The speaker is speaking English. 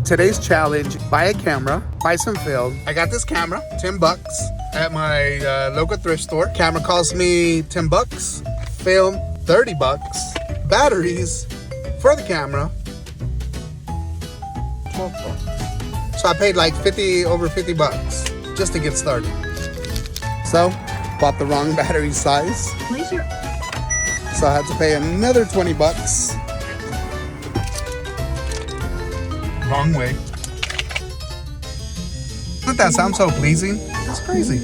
today's challenge, buy a camera, buy some film. I got this camera, $10 at my local thrift store. Camera cost me $10, film $30, batteries for the camera $12. So I paid like over 50 bucks just to get started. So bought the wrong battery size. So I had to pay another 20 bucks. Wrong way. Doesn't that sound so pleasing? That's crazy.